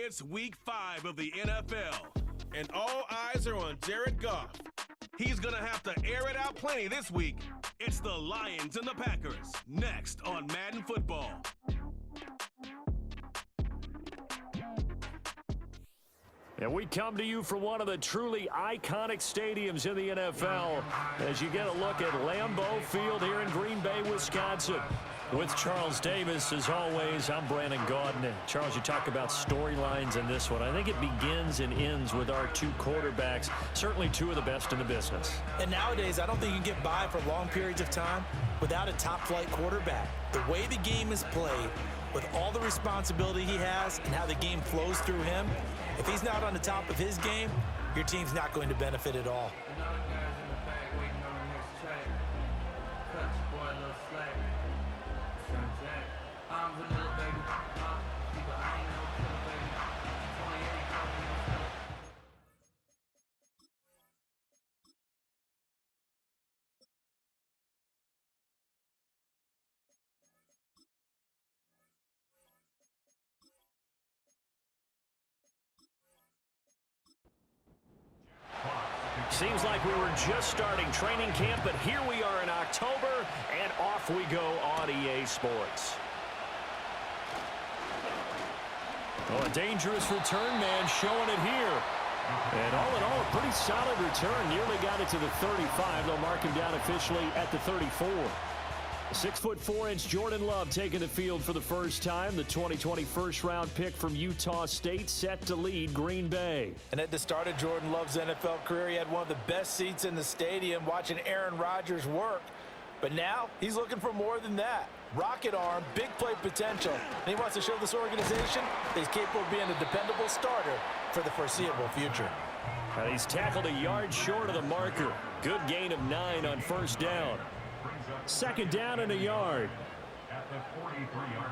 It's week 5 of the NFL, and all eyes are on Jared Goff. He's going to have to air it out plenty this week. It's the Lions and the Packers, next on Madden Football. And we come to you from one of the truly iconic stadiums in the NFL as you get a look at Lambeau Field here in Green Bay, Wisconsin. With Charles Davis, as always, I'm Brandon Gaudin. Charles, you talk about storylines in this one. I think it begins and ends with our two quarterbacks, certainly two of the best in the business. And nowadays, I don't think you can get by for long periods of time without a top-flight quarterback. The way the game is played, with all the responsibility he has and how the game flows through him, if he's not on the top of his game, your team's not going to benefit at all. Seems like we were just starting training camp, but here we are in October, and off we go on EA Sports. Oh, a dangerous return man showing it here. And all in all, a pretty solid return. Nearly got it to the 35. They'll mark him down officially at the 34. 6'4" Jordan Love taking the field for the first time. The 2020 first-round pick from Utah State set to lead Green Bay. And at the start of Jordan Love's NFL career, he had one of the best seats in the stadium watching Aaron Rodgers work. But now he's looking for more than that. Rocket arm, big play potential. And he wants to show this organization that he's capable of being a dependable starter for the foreseeable future. He's tackled a yard short of the marker. Good gain of 9 on first down. Second down and a yard. At the 43-yard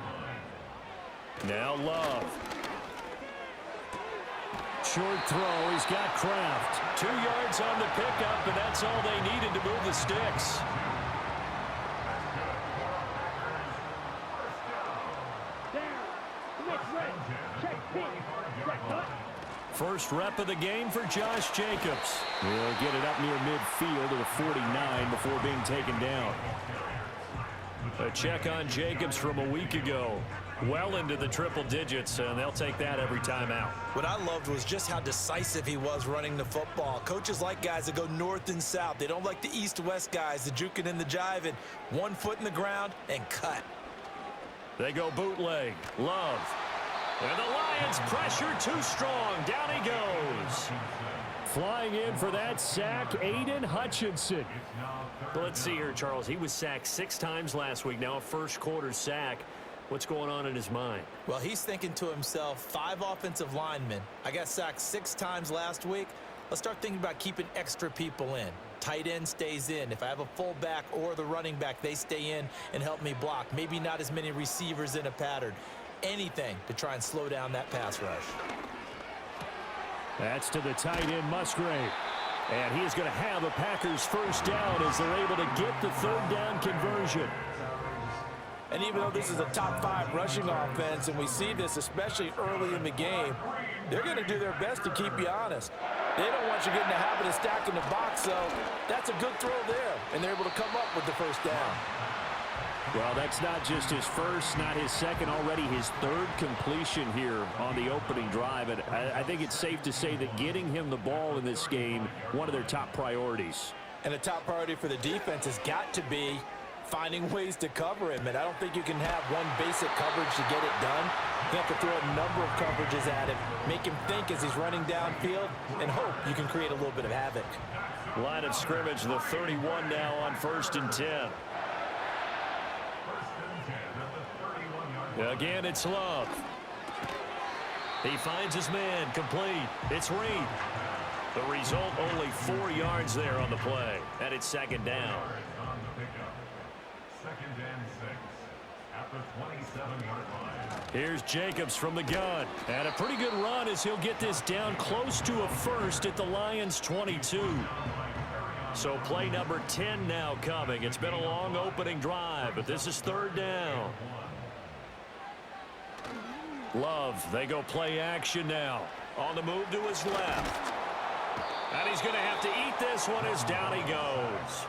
line. Now Love. Short throw. He's got Kraft. 2 yards on the pickup, and that's all they needed to move the sticks. First rep of the game for Josh Jacobs. He'll get it up near midfield to the 49 before being taken down. A check on Jacobs from a week ago. Well into the triple digits, and they'll take that every time out. What I loved was just how decisive he was running the football. Coaches like guys that go north and south. They don't like the east-west guys, the juking and the jiving. 1 foot in the ground and cut. They go bootleg. Love. And the Lions pressure too strong. Down he goes. Flying in for that sack, Aiden Hutchinson. Let's see here, Charles. He was sacked 6 times last week. Now a first quarter sack. What's going on in his mind? Well, he's thinking to himself, 5 offensive linemen. I got sacked 6 times last week. Let's start thinking about keeping extra people in. Tight end stays in. If I have a fullback or the running back, they stay in and help me block. Maybe not as many receivers in a pattern. Anything to try and slow down that pass rush. That's to the tight end, Musgrave. And he is going to have a Packers first down as they're able to get the third down conversion. And even though this is a top 5 rushing offense, and we see this especially early in the game, they're going to do their best to keep you honest. They don't want you getting the habit of stacking the box, so that's a good throw there. And they're able to come up with the first down. Well, that's not just his first, not his second, already his 3rd completion here on the opening drive. And I think it's safe to say that getting him the ball in this game, one of their top priorities. And a top priority for the defense has got to be finding ways to cover him. And I don't think you can have one basic coverage to get it done. You have to throw a number of coverages at him, make him think as he's running downfield, and hope you can create a little bit of havoc. Line of scrimmage, the 31 now on 1st and 10. Again, it's Love. He finds his man, complete. It's Reed. The result, only 4 yards there on the play. And it's second down. Second and 6 at the 27-yard line. Here's Jacobs from the gun. And a pretty good run as he'll get this down close to a first at the Lions' 22. So play number 10 now coming. It's been a long opening drive, but this is third down. Love, they go play action now. On the move to his left. And he's going to have to eat this one as down he goes.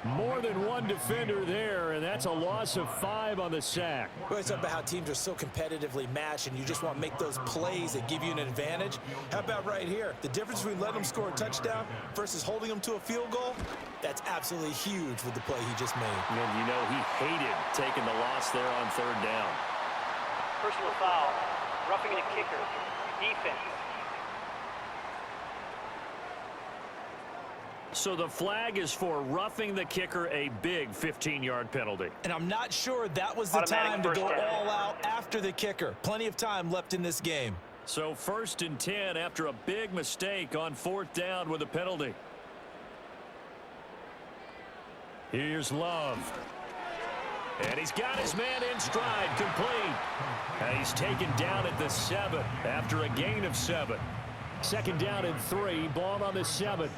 More than one defender there, and that's a loss of 5 on the sack. We're talking about how teams are so competitively matched, and you just want to make those plays that give you an advantage. How about right here? The difference between letting them score a touchdown versus holding them to a field goal, that's absolutely huge with the play he just made. And you know he hated taking the loss there on 3rd down. Personal foul, roughing the kicker, defense. So the flag is for roughing the kicker, a big 15-yard penalty. And I'm not sure that was the Automatic time to go first down. all out after the kicker. Plenty of time left in this game. So 1st and 10 after a big mistake on 4th down with a penalty. Here's Love. And he's got his man in stride, complete. And he's taken down at the 7 after a gain of 7. 2nd down and 3, ball on the 7.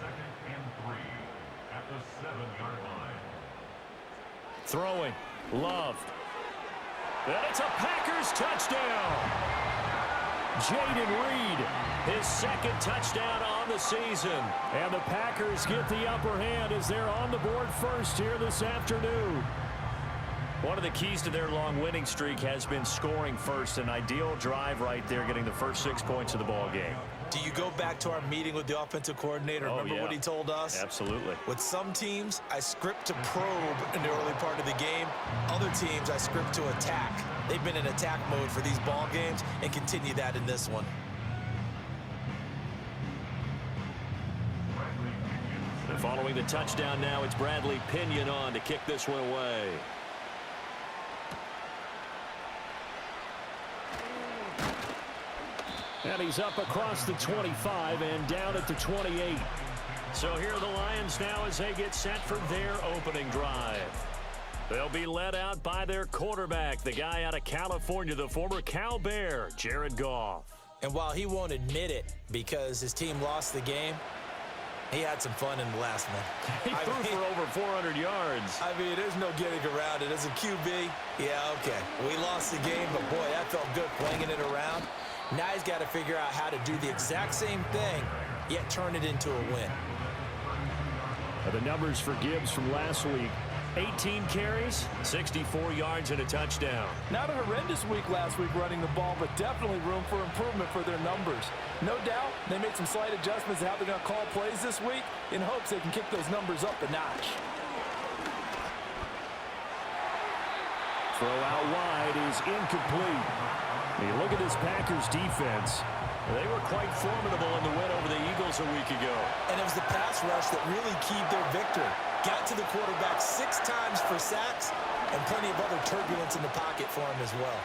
At the 7-yard line. Throwing, Love. And it's a Packers touchdown. Jaden Reed, his 2nd touchdown on the season. And the Packers get the upper hand as they're on the board first here this afternoon. One of the keys to their long winning streak has been scoring first. An ideal drive right there, getting the first 6 points of the ball game. Do you go back to our meeting with the offensive coordinator? Remember what he told us? Absolutely. With some teams, I script to probe in the early part of the game. Other teams, I script to attack. They've been in attack mode for these ball games and continue that in this one. And following the touchdown now, it's Bradley Pinion on to kick this one away. And he's up across the 25 and down at the 28. So here are the Lions now as they get set for their opening drive. They'll be led out by their quarterback, the guy out of California, the former Cal Bear, Jared Goff. And while he won't admit it because his team lost the game, he had some fun in the last one. He threw for over 400 yards. I mean, there's no getting around it. As a QB, yeah, okay. We lost the game, but boy, that felt good playing it around. Now he's got to figure out how to do the exact same thing, yet turn it into a win. The numbers for Gibbs from last week. 18 carries, 64 yards, and a touchdown. Not a horrendous week last week running the ball, but definitely room for improvement for their numbers. No doubt they made some slight adjustments to how they're going to call plays this week in hopes they can kick those numbers up a notch. Throw out wide is incomplete. You look at this Packers defense. They were quite formidable in the win over the Eagles a week ago. And it was the pass rush that really keyed their victory. Got to the quarterback 6 times for sacks and plenty of other turbulence in the pocket for him as well.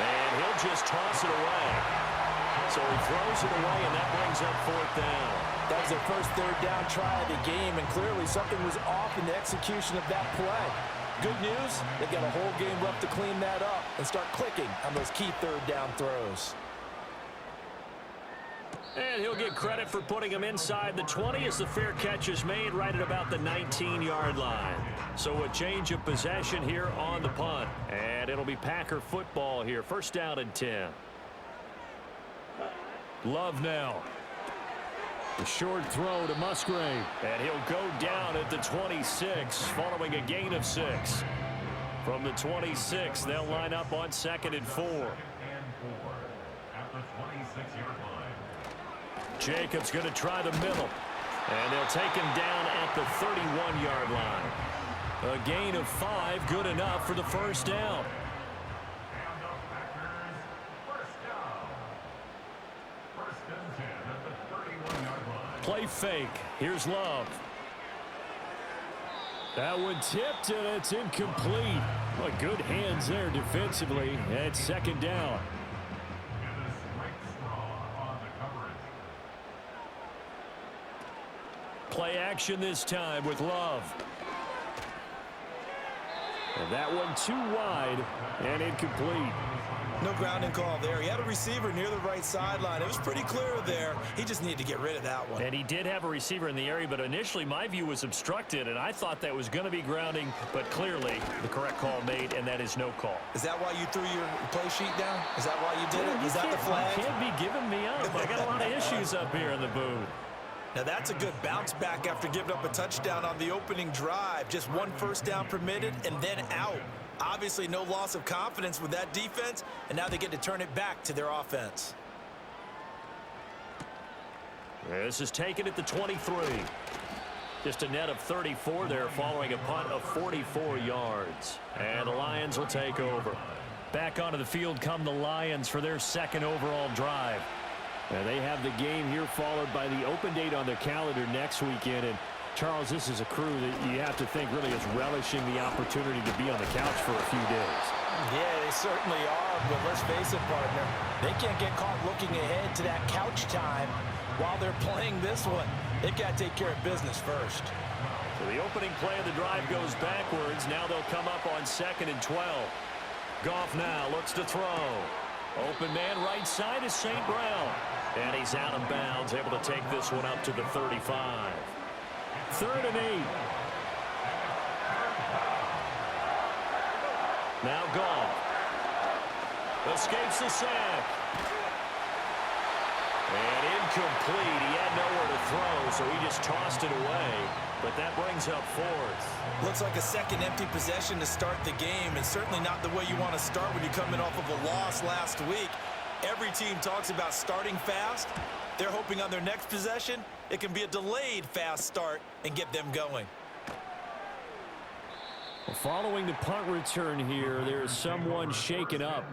And he'll just toss it away. So he throws it away, and that brings up 4th down. That was their first 3rd down try of the game, and clearly something was off in the execution of that play. Good news, they've got a whole game left to clean that up and start clicking on those key 3rd down throws. And he'll get credit for putting him inside the 20 as the fair catch is made right at about the 19-yard line. So a change of possession here on the punt. And it'll be Packer football here. 1st down and 10. Love now. A short throw to Musgrave. And he'll go down at the 26 following a gain of 6. From the 26, they'll line up on 2nd and 4. At the 26-yard line. Jacobs going to try the middle. And they'll take him down at the 31-yard line. A gain of 5, good enough for the 1st down. And the Packers, 1st down. 1st and 10 at the 31-yard line. Play fake. Here's Love. That one tipped, and it's incomplete. Well, good hands there defensively. At 2nd down. And a strike straw on the coverage. Play action this time with Love. And that one too wide and incomplete. No grounding call there. He had a receiver near the right sideline. It was pretty clear there. He just needed to get rid of that one. And he did have a receiver in the area, but initially my view was obstructed, and I thought that was going to be grounding, but clearly the correct call made, and that is no call. Is that why you threw your play sheet down? Is that why you did it? Is that the flag? You can't be giving me up. I got a lot of issues up here in the booth. Now that's a good bounce back after giving up a touchdown on the opening drive. Just one first down permitted and then out. Obviously no loss of confidence with that defense, and now they get to turn it back to their offense. This is taken at the 23. Just a net of 34 there following a punt of 44 yards. And the Lions will take over. Back onto the field come the Lions for their second overall drive. And they have the game here followed by the open date on their calendar next weekend. And Charles, this is a crew that you have to think really is relishing the opportunity to be on the couch for a few days. Yeah, they certainly are, but let's face it, partner. They can't get caught looking ahead to that couch time while they're playing this one. They've got to take care of business first. So the opening play of the drive goes backwards. Now they'll come up on 2nd and 12. Goff now looks to throw. Open man right side is St. Brown. And he's out of bounds, able to take this one up to the 35. 3rd and 8. Now Goff. Escapes the sack. And incomplete. He had nowhere to throw, so he just tossed it away. But that brings up 4th. Looks like a second empty possession to start the game, and certainly not the way you want to start when you're coming off of a loss last week. Every team talks about starting fast. They're hoping on their next possession, it can be a delayed fast start and get them going. Well, following the punt return here, there's someone shaken up.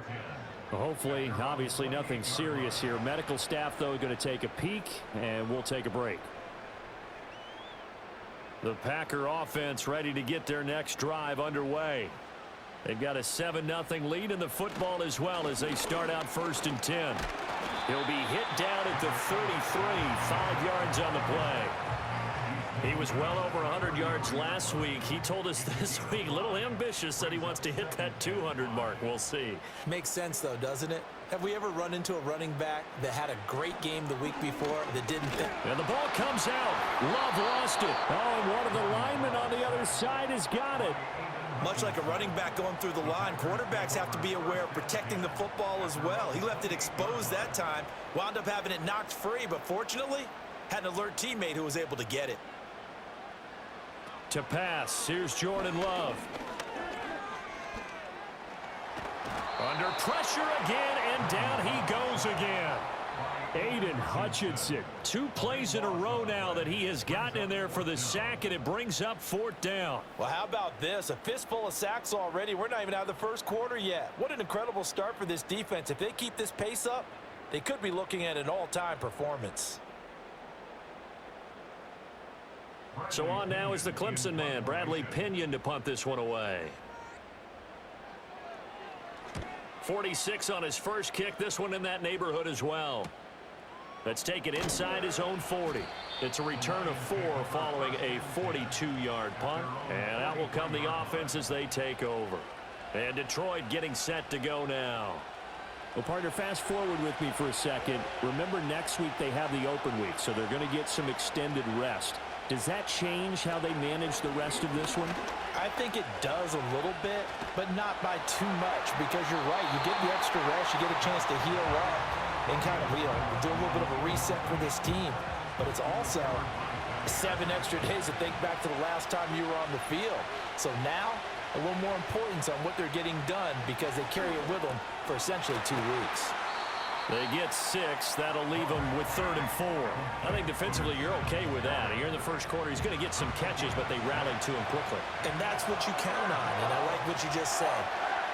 Well, hopefully, obviously nothing serious here. Medical staff, though, going to take a peek, and we'll take a break. The Packer offense ready to get their next drive underway. They've got a 7-0 lead in the football as well as they start out 1st and 10. He'll be hit down at the 33, 5 yards on the play. He was well over 100 yards last week. He told us this week, a little ambitious, that he wants to hit that 200 mark. We'll see. Makes sense, though, doesn't it? Have we ever run into a running back that had a great game the week before that didn't think? And the ball comes out. Love lost it. Oh, and one of the linemen on the other side has got it. Much like a running back going through the line, quarterbacks have to be aware of protecting the football as well. He left it exposed that time, wound up having it knocked free, but fortunately, had an alert teammate who was able to get it. To pass, here's Jordan Love. Under pressure again, and down he goes again. Aiden Hutchinson, 2 plays in a row now that he has gotten in there for the sack, and it brings up 4th down. Well, how about this? A fistful of sacks already. We're not even out of the first quarter yet. What an incredible start for this defense. If they keep this pace up, they could be looking at an all-time performance. So on now is the Clemson man, Bradley Pinion, to punt this one away. 46 on his first kick. This one in that neighborhood as well. Let's take it inside his own 40. It's a return of 4 following a 42-yard punt. And out will come the offense as they take over. And Detroit getting set to go now. Well, partner, fast forward with me for a second. Remember, next week they have the open week, so they're going to get some extended rest. Does that change how they manage the rest of this one? I think it does a little bit, but not by too much, because you're right. You get the extra rest, you get a chance to heal up and kind of do a little bit of a reset for this team. But it's also 7 extra days to think back to the last time you were on the field. So now, a little more importance on what they're getting done because they carry it with them for essentially 2 weeks. They get 6. That'll leave them with 3rd and 4. I think defensively you're okay with that. Here in the first quarter, he's going to get some catches, but they rallied to him quickly. And that's what you count on, and I like what you just said.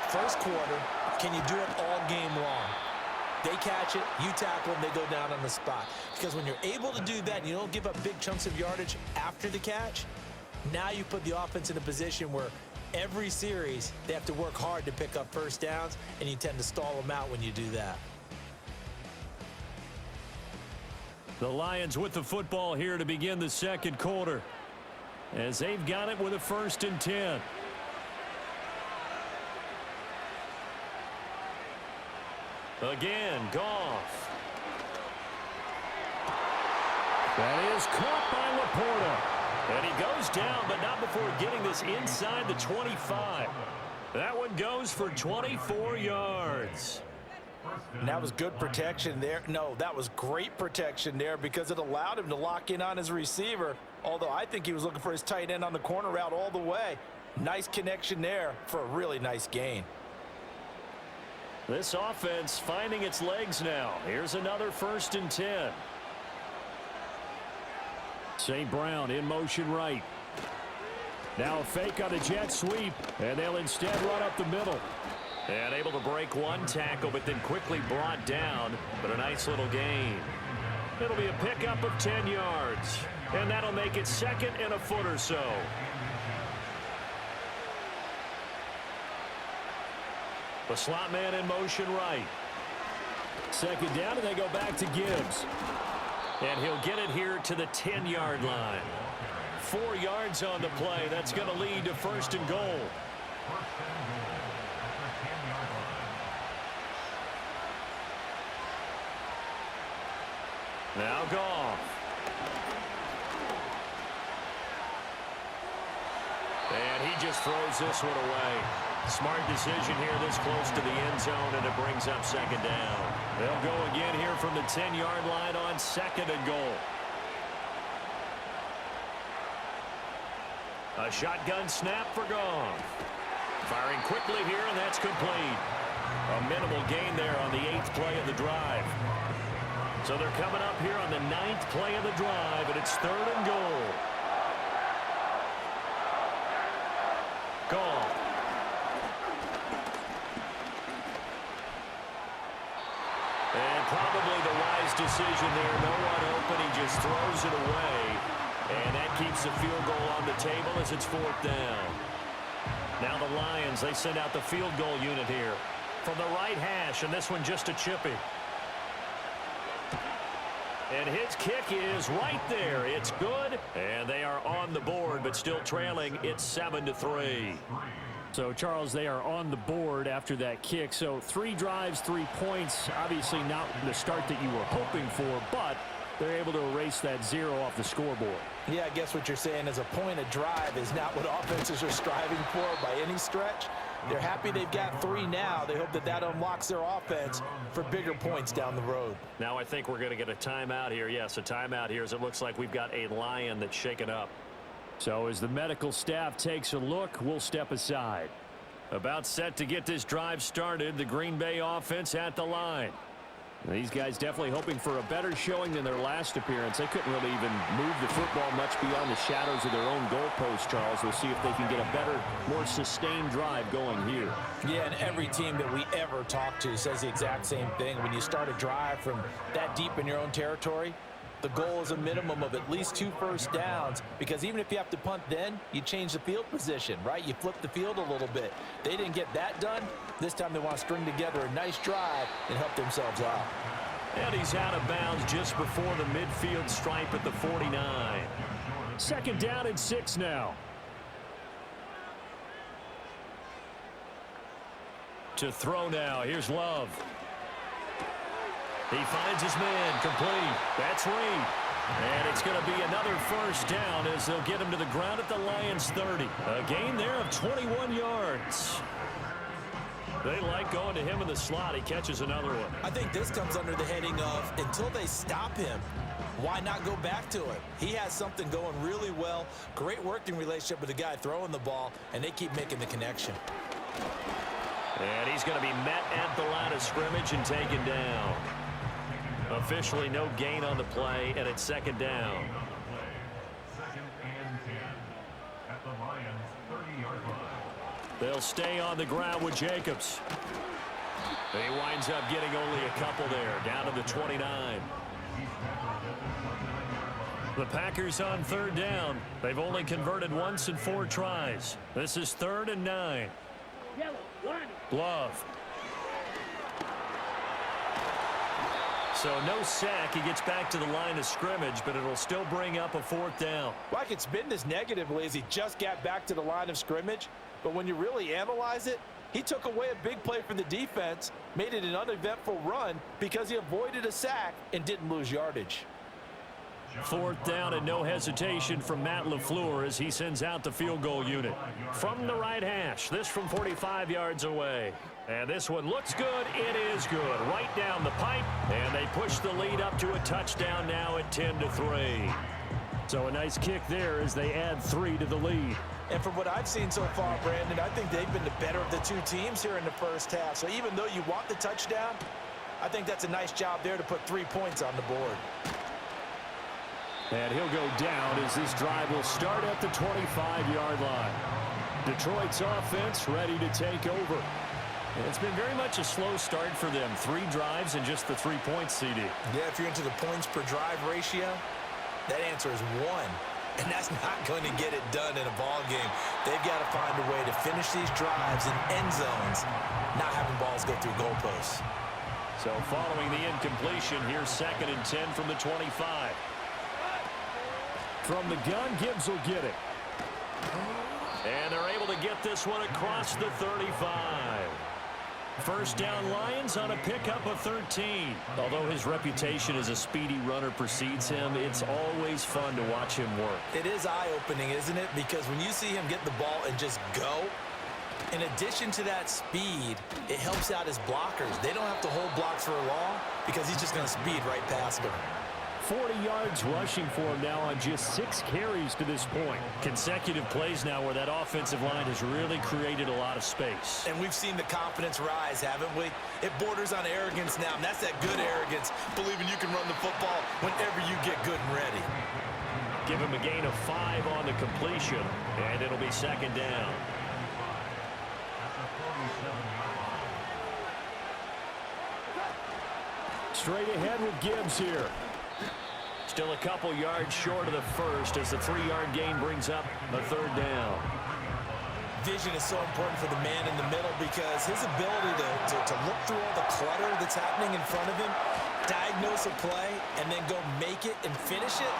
First quarter, can you do it all game long? They catch it, you tackle them, they go down on the spot. Because when you're able to do that and you don't give up big chunks of yardage after the catch, now you put the offense in a position where every series they have to work hard to pick up first downs, and you tend to stall them out when you do that. The Lions with the football here to begin the second quarter, as they've got it with a 1st and 10. Again, Goff. That is caught by Laporta. And he goes down, but not before getting this inside the 25. That one goes for 24 yards. And that was good protection there. No, that was great protection there because it allowed him to lock in on his receiver. Although I think he was looking for his tight end on the corner route all the way. Nice connection there for a really nice gain. This offense finding its legs now. Here's another 1st and 10. St. Brown in motion right. Now a fake on the jet sweep, and they'll instead run up the middle. And able to break one tackle, but then quickly brought down, but a nice little gain. It'll be a pickup of 10 yards, and that'll make it 2nd and a foot or so. The slot man in motion right. 2nd down, and they go back to Gibbs. And he'll get it here to the 10-yard line. 4 yards on the play. That's going to lead to 1st and goal. Now Goff. And he just throws this one away. Smart decision here this close to the end zone, and it brings up 2nd down. They'll go again here from the 10-yard line on 2nd and goal. A shotgun snap for Goff. Firing quickly here, and that's complete. A minimal gain there on the 8th play of the drive. So they're coming up here on the 9th play of the drive, and it's 3rd and goal. Goff. And probably the wise decision there. No one open. He just throws it away. And that keeps the field goal on the table as it's 4th down. Now the Lions, they send out the field goal unit here from the right hash, and this one just a chippy. And his kick is right there. It's good, and they are on the board, but still trailing. It's 7-3. So, Charles, they are on the board after that kick. So 3 drives, 3 points. Obviously not the start that you were hoping for, but they're able to erase that 0 off the scoreboard. Yeah, I guess what you're saying is a point of drive is not what offenses are striving for by any stretch. They're happy they've got 3 now. They hope that that unlocks their offense for bigger points down the road. Now I think we're going to get a timeout here. Yes, a timeout here as it looks like we've got a Lion that's shaken up. So as the medical staff takes a look, we'll step aside. About set to get this drive started, the Green Bay offense at the line. These guys definitely hoping for a better showing than their last appearance. They couldn't really even move the football much beyond the shadows of their own goalpost, Charles. We'll see if they can get a better, more sustained drive going here. Yeah, and every team that we ever talk to says the exact same thing. When you start a drive from that deep in your own territory, the goal is a minimum of at least 2 first downs, because even if you have to punt then, you change the field position, right? You flip the field a little bit. They didn't get that done. This time they want to string together a nice drive and help themselves out. And he's out of bounds just before the midfield stripe at the 49. 2nd down and 6 now. To throw now. Here's Love. He finds his man, complete. That's Reed. And it's going to be another 1st down as they'll get him to the ground at the Lions' 30. A gain there of 21 yards. They like going to him in the slot. He catches another one. I think this comes under the heading of until they stop him, why not go back to him? He has something going really well. Great working relationship with the guy throwing the ball, and they keep making the connection. And he's going to be met at the line of scrimmage and taken down. Officially no gain on the play, and it's 2nd down. 2nd and 10 at the Lions' 30-yard line. They'll stay on the ground with Jacobs. He winds up getting only a couple there, down to the 29. The Packers on 3rd down. They've only converted once in 4 tries. This is 3rd and 9. Love. So no sack. He gets back to the line of scrimmage, but it'll still bring up a 4th down. Well, I could spin this negatively as he just got back to the line of scrimmage, but when you really analyze it, he took away a big play for the defense, made it an uneventful run because he avoided a sack and didn't lose yardage. 4th down and no hesitation from Matt LaFleur as he sends out the field goal unit. From the right hash, this from 45 yards away. And this one looks good. It is good. Right down the pipe, and they push the lead up to a touchdown now at 10-3. So a nice kick there as they add 3 to the lead. And from what I've seen so far, Brandon, I think they've been the better of the two teams here in the first half. So even though you want the touchdown, I think that's a nice job there to put 3 points on the board. And he'll go down as this drive will start at the 25-yard line. Detroit's offense ready to take over. And it's been very much a slow start for them. 3 drives and just the 3 points, CD. Yeah, if you're into the points per drive ratio, that answer is 1. And that's not going to get it done in a ball game. They've got to find a way to finish these drives in end zones, not having balls go through goalposts. So following the incompletion, here's 2nd and 10 from the 25. From the gun, Gibbs will get it. And they're able to get this one across the 35. First down Lions on a pickup of 13. Although his reputation as a speedy runner precedes him, it's always fun to watch him work. It is eye-opening, isn't it? Because when you see him get the ball and just go, in addition to that speed, it helps out his blockers. They don't have to hold blocks for long because he's just going to speed right past them. 40 yards rushing for him now on just 6 carries to this point. Consecutive plays now where that offensive line has really created a lot of space. And we've seen the confidence rise, haven't we? It borders on arrogance now, and that's that good arrogance, believing you can run the football whenever you get good and ready. Give him a gain of 5 on the completion, and it'll be 2nd down. Straight ahead with Gibbs here. Still a couple yards short of the first as the 3-yard gain brings up a 3rd down. Vision is so important for the man in the middle because his ability to look through all the clutter that's happening in front of him, diagnose a play, and then go make it and finish it,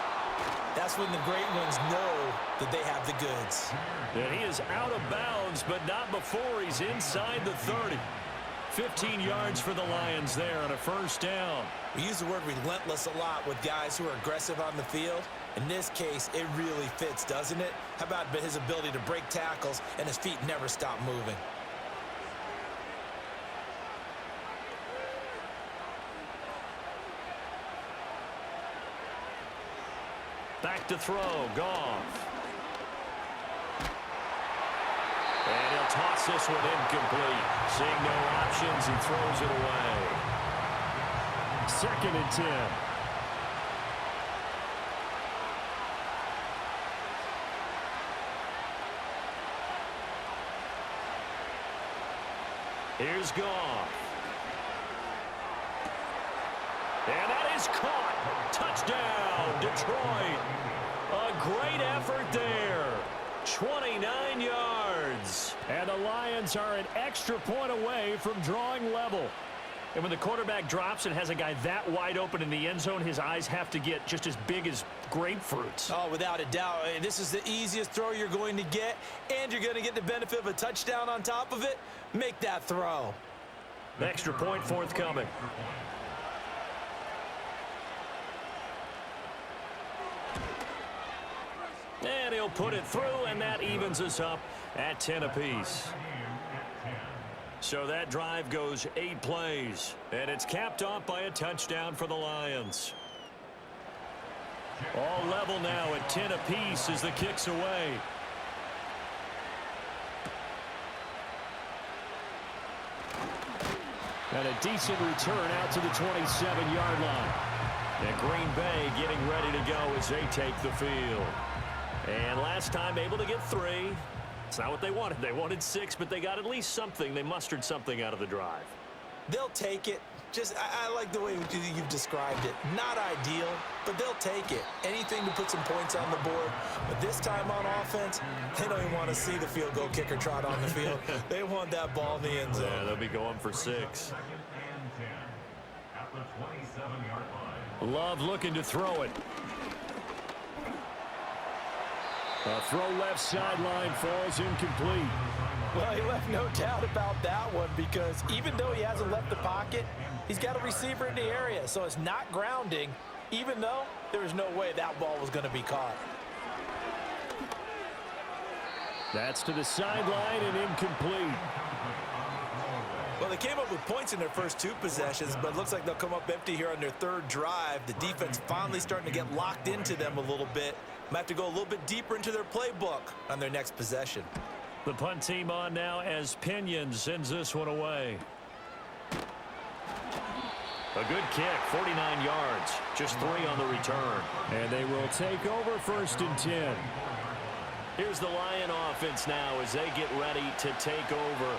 that's when the great ones know that they have the goods. And he is out of bounds, but not before he's inside the 30. 15 yards for the Lions there on a 1st down. We use the word relentless a lot with guys who are aggressive on the field. In this case, it really fits, doesn't it? How about his ability to break tackles and his feet never stop moving? Back to throw, Goff. And he'll toss this one incomplete. Seeing no options, he throws it away. 2nd and 10. Here's Goff. And that is caught. Touchdown, Detroit. A great effort there. 29 yards. And the Lions are an extra point away from drawing level. And when the quarterback drops and has a guy that wide open in the end zone, his eyes have to get just as big as grapefruits. Oh, without a doubt. This is the easiest throw you're going to get, and you're going to get the benefit of a touchdown on top of it. Make that throw. Extra point forthcoming. And he'll put it through, and that evens us up at 10 apiece. So that drive goes 8 plays, and it's capped off by a touchdown for the Lions. All level now at 10 apiece as the kick's away. And a decent return out to the 27-yard line. And Green Bay getting ready to go as they take the field. And last time able to get 3. It's not what they wanted. They wanted 6, but they got at least something. They mustered something out of the drive. They'll take it. I like the way you've described it. Not ideal, but they'll take it. Anything to put some points on the board. But this time on offense, they don't even want to see the field goal kicker trot on the field. They want that ball in the end zone. Yeah, they'll be going for 6. 2nd and 10 at the 27-yard line. Love looking to throw it. A throw left sideline falls incomplete. Well, he left no doubt about that one because even though he hasn't left the pocket, he's got a receiver in the area, so it's not grounding, even though there was no way that ball was going to be caught. That's to the sideline and incomplete. Well, they came up with points in their first 2 possessions, but it looks like they'll come up empty here on their 3rd drive. The defense finally starting to get locked into them a little bit. Might have to go a little bit deeper into their playbook on their next possession. The punt team on now as Pinion sends this one away. A good kick, 49 yards, just 3 on the return. And they will take over 1st and 10. Here's the Lion offense now as they get ready to take over.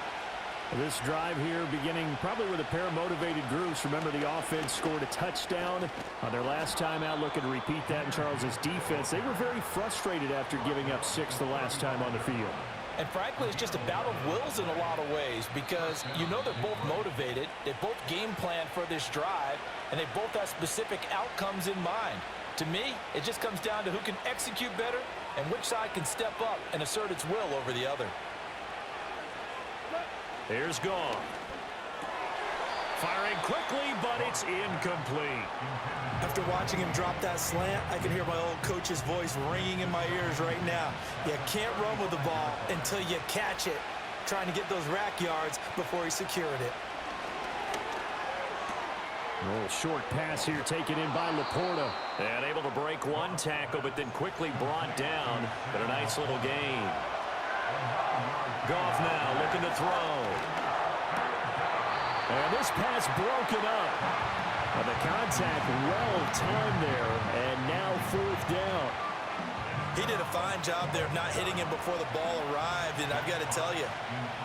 This drive here beginning probably with a pair of motivated groups. Remember, the offense scored a touchdown on their last time out, looking to repeat that in Charles's defense. They were very frustrated after giving up 6 the last time on the field. And frankly, it's just a battle of wills in a lot of ways because you know they're both motivated, they both game plan for this drive, and they both have specific outcomes in mind. To me, it just comes down to who can execute better and which side can step up and assert its will over the other. Here's Goff. Firing quickly, but it's incomplete. After watching him drop that slant, I can hear my old coach's voice ringing in my ears right now. You can't run with the ball until you catch it. Trying to get those rack yards before he secured it. A little short pass here taken in by Laporta. And able to break 1 tackle, but then quickly brought down. But a nice little gain. Goff now looking to throw. And this pass broken up. And the contact well timed there. And now 4th down. He did a fine job there of not hitting him before the ball arrived. And I've got to tell you,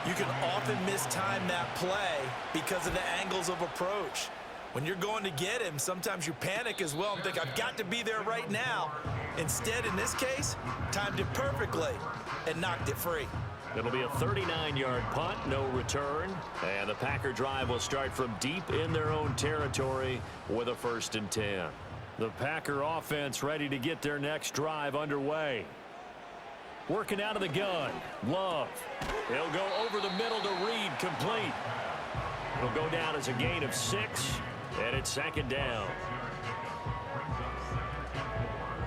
you can often mistime that play because of the angles of approach. When you're going to get him, sometimes you panic as well and think, I've got to be there right now. Instead, in this case, timed it perfectly and knocked it free. It'll be a 39-yard punt, no return. And the Packer drive will start from deep in their own territory with a 1st and 10. The Packer offense ready to get their next drive underway. Working out of the gun, Love. He'll go over the middle to Reed, complete. It'll go down as a gain of 6, and it's 2nd down.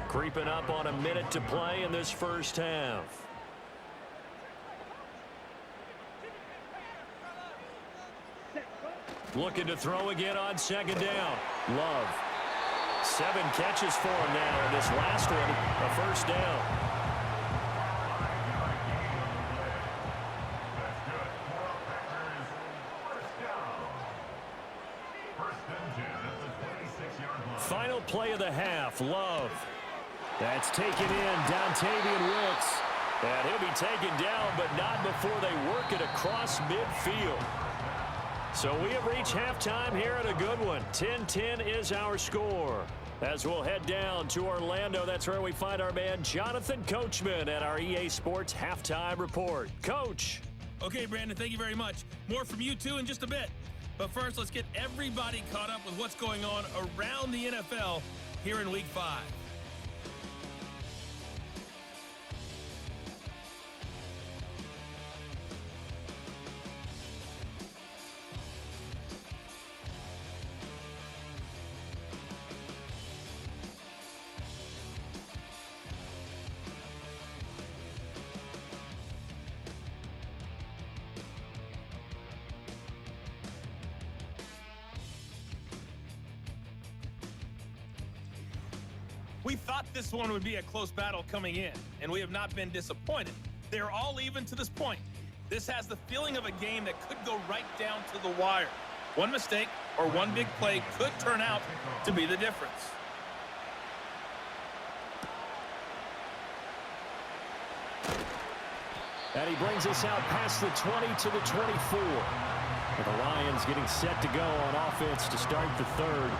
Creeping up on a minute to play in this first half. Looking to throw again on 2nd down. Love. 7 catches for him now, and this last one, a 1st down. Final play of the half, Love. That's taken in, Dontavian Wicks. And he'll be taken down, but not before they work it across midfield. So we have reached halftime here at a good one. 10-10 is our score. As we'll head down to Orlando, that's where we find our man Jonathan Coachman at our EA Sports Halftime Report. Coach. Okay, Brandon, thank you very much. More from you two in just a bit. But first, let's get everybody caught up with what's going on around the NFL here in Week 5. We thought this one would be a close battle coming in, and we have not been disappointed. They're all even to this point. This has the feeling of a game that could go right down to the wire. One mistake or one big play could turn out to be the difference. And he brings us out past the 20 to the 24. And the Lions getting set to go on offense to start the 3rd.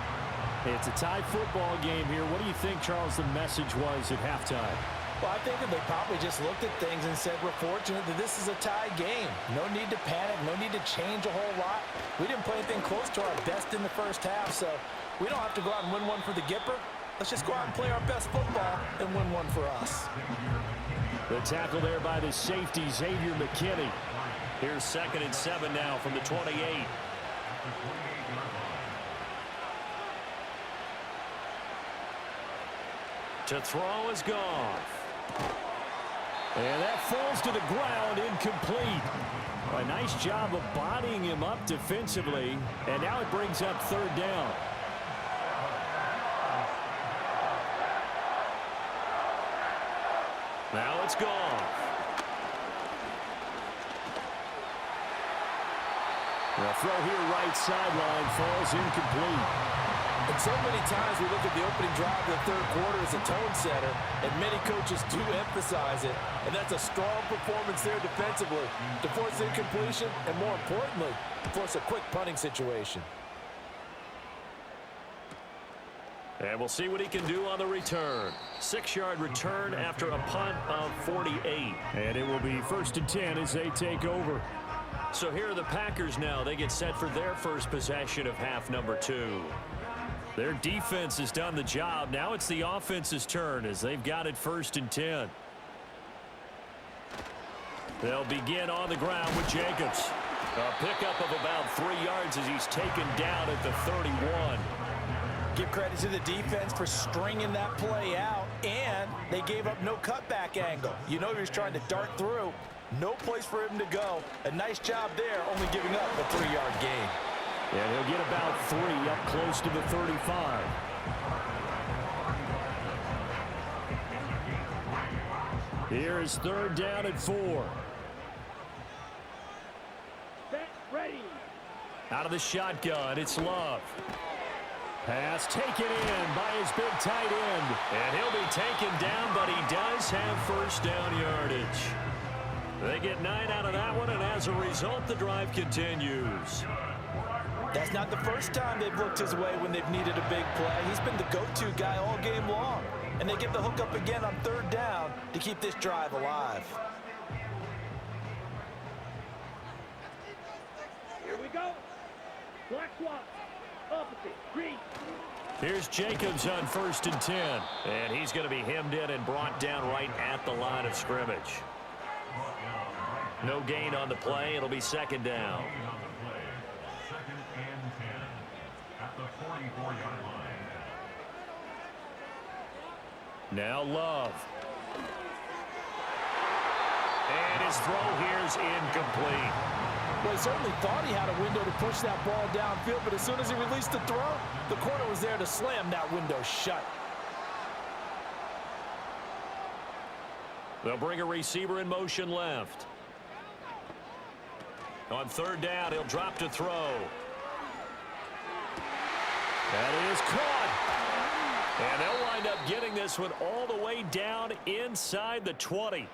It's a tie football game here. What do you think, Charles, the message was at halftime? Well, I think that they probably just looked at things and said, we're fortunate that this is a tie game. No need to panic, no need to change a whole lot. We didn't play anything close to our best in the first half, so we don't have to go out and win one for the Gipper. Let's just go out and play our best football and win one for us. The tackle there by the safety, Xavier McKinney. Here's 2nd and 7 now from the 28. To throw is Goff. And that falls to the ground, incomplete. A nice job of bodying him up defensively, and now it brings up 3rd down. Now it's Goff. The throw here right sideline falls incomplete. And so many times we look at the opening drive of the 3rd quarter as a tone setter, and many coaches do emphasize it. And that's a strong performance there defensively to force incompletion and, more importantly, force a quick punting situation. And we'll see what he can do on the return. 6-yard return after a punt of 48. And it will be 1st and 10 as they take over. So here are the Packers now. They get set for their first possession of half number 2. Their defense has done the job. Now it's the offense's turn as they've got it 1st and 10. They'll begin on the ground with Jacobs. A pickup of about 3 yards as he's taken down at the 31. Give credit to the defense for stringing that play out, and they gave up no cutback angle. You know he was trying to dart through. No place for him to go. A nice job there, only giving up a 3-yard gain. And he'll get about 3 up close to the 35. Here is 3rd down and 4. Ready. Out of the shotgun, it's Love. Pass taken in by his big tight end. And he'll be taken down, but he does have 1st down yardage. They get 9 out of that one, and as a result, the drive continues. That's not the first time they've looked his way when they've needed a big play. He's been the go-to guy all game long. And they get the hook up again on 3rd down to keep this drive alive. Here we go. Black swap. Opposite. Green. Here's Jacobs on 1st and 10. And he's going to be hemmed in and brought down right at the line of scrimmage. No gain on the play. It'll be 2nd down. Now Love. And his throw here's incomplete. Well, he certainly thought he had a window to push that ball downfield, but as soon as he released the throw, the corner was there to slam that window shut. They'll bring a receiver in motion left. On 3rd down, he'll drop to throw. That is caught. And they'll wind up getting this one all the way down inside the 20.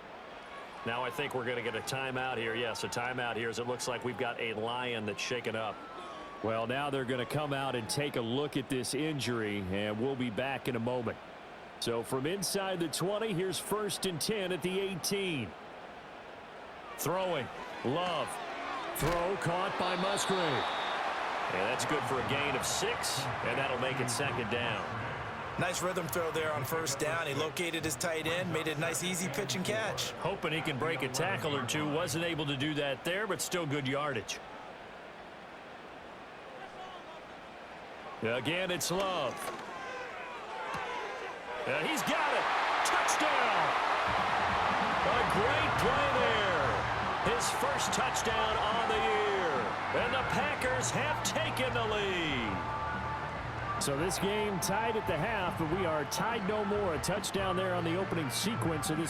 Now I think we're going to get a timeout here. Yes, a timeout here as it looks like we've got a Lion that's shaken up. Well, now they're going to come out and take a look at this injury, and we'll be back in a moment. So from inside the 20, here's 1st and 10 at the 18. Throwing. Love. Throw caught by Musgrave. And that's good for a gain of 6, and that'll make it 2nd down. Nice rhythm throw there on 1st down. He located his tight end, made it a nice easy pitch and catch. Hoping he can break a tackle or two. Wasn't able to do that there, but still good yardage. Again, it's Love. And he's got it. Touchdown. A great play there. His first touchdown on the year. And the Packers have taken the lead. So this game tied at the half, but we are tied no more. A touchdown there on the opening sequence of this.